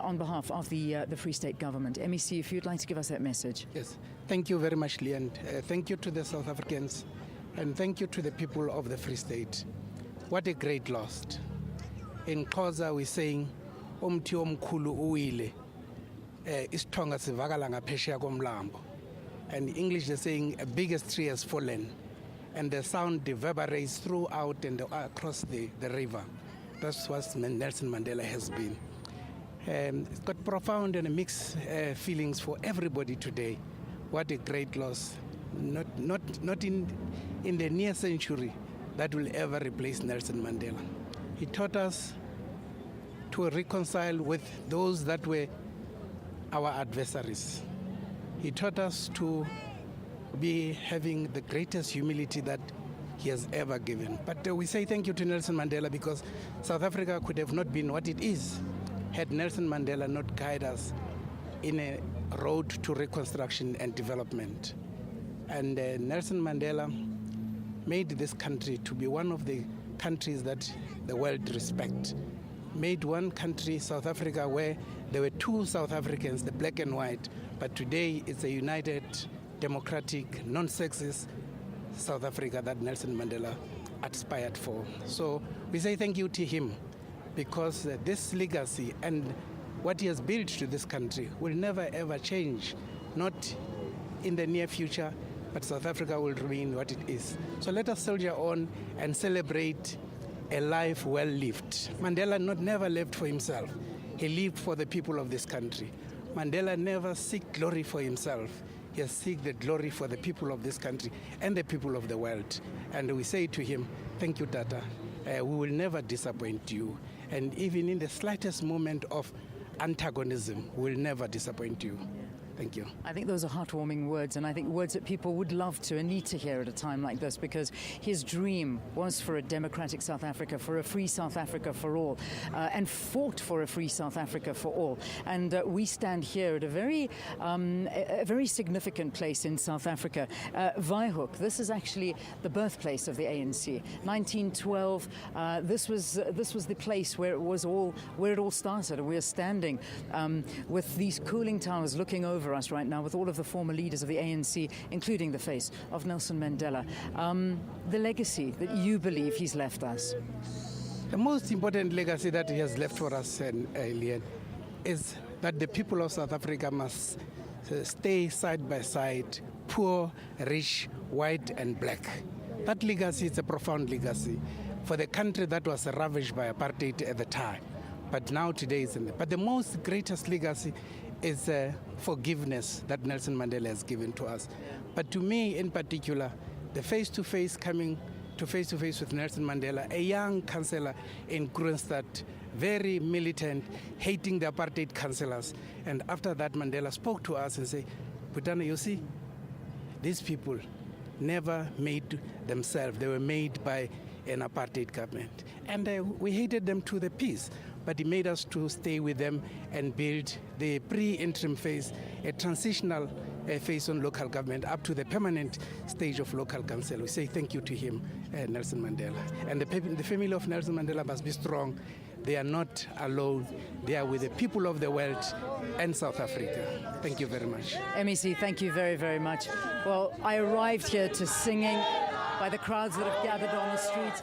On behalf of the Free State government. MEC, if you'd like to give us that message. Yes, thank you very much, Lee, and thank you to the South Africans, and thank you to the people of the Free State. What a great loss. In Xhosa we're saying, umthi omkhulu uwile, isithonga sivakala ngaphesheya komlambo. And in English they're saying, a biggest tree has fallen, and the sound reverberates throughout and across the river. That's what Nelson Mandela has been. It's got profound and mixed feelings for everybody today. What a great loss. Not in the near century that will ever replace Nelson Mandela. He taught us to reconcile with those that were our adversaries. He taught us to be having the greatest humility that he has ever given. But we say thank you to Nelson Mandela, because South Africa could have not been what it is had Nelson Mandela not guided us in a road to reconstruction and development. And Nelson Mandela made this country to be one of the countries that the world respects. Made one country, South Africa, where there were two South Africans, the black and white, but today it's a united, democratic, non-sexist South Africa that Nelson Mandela aspired for. So we say thank you to him, because this legacy and what he has built to this country will never ever change, not in the near future, but South Africa will remain what it is. So let us soldier on and celebrate a life well lived. Mandela never lived for himself. He lived for the people of this country. Mandela never sought glory for himself. He has sought the glory for the people of this country and the people of the world. And we say to him, thank you, Tata. We will never disappoint you. And even in the slightest moment of antagonism, we will never disappoint you. Thank you. I think those are heartwarming words, and I think words that people would love to and need to hear at a time like this, because his dream was for a democratic South Africa, for a free South Africa for all, and fought for a free South Africa for all. And we stand here at a very significant place in South Africa. Wynberg, this is actually the birthplace of the ANC. 1912, this was the place where it all started. We are standing with these cooling towers looking over us right now, with all of the former leaders of the ANC, including the face of Nelson Mandela. The legacy that you believe he's left us. The most important legacy that he has left for us, Leanne, is that the people of South Africa must stay side by side, poor, rich, white and black. That legacy is a profound legacy for the country that was ravaged by apartheid at the time. But now today is but the most greatest legacy is forgiveness that Nelson Mandela has given to us. But to me in particular, the face-to-face coming to face-to-face with Nelson Mandela, a young councillor in Kroonstad, very militant, hating the apartheid councillors. And after that, Mandela spoke to us and said, Butana, you see, these people never made themselves. They were made by an apartheid government. And we hated them to the peace. But he made us to stay with them and build the pre-interim phase, a transitional phase on local government, up to the permanent stage of local council. We say thank you to him, Nelson Mandela. And the family of Nelson Mandela must be strong. They are not alone. They are with the people of the world and South Africa. Thank you very much. MEC, thank you very, very much. Well, I arrived here to singing by the crowds that have gathered on the streets.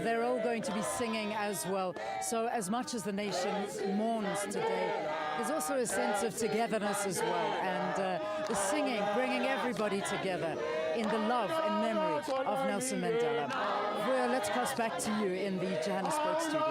They're all going to be singing as well. So as much as the nation mourns today, there's also a sense of togetherness as well. And the singing, bringing everybody together in the love and memory of Nelson Mandela. Well, let's cross back to you in the Johannesburg studio.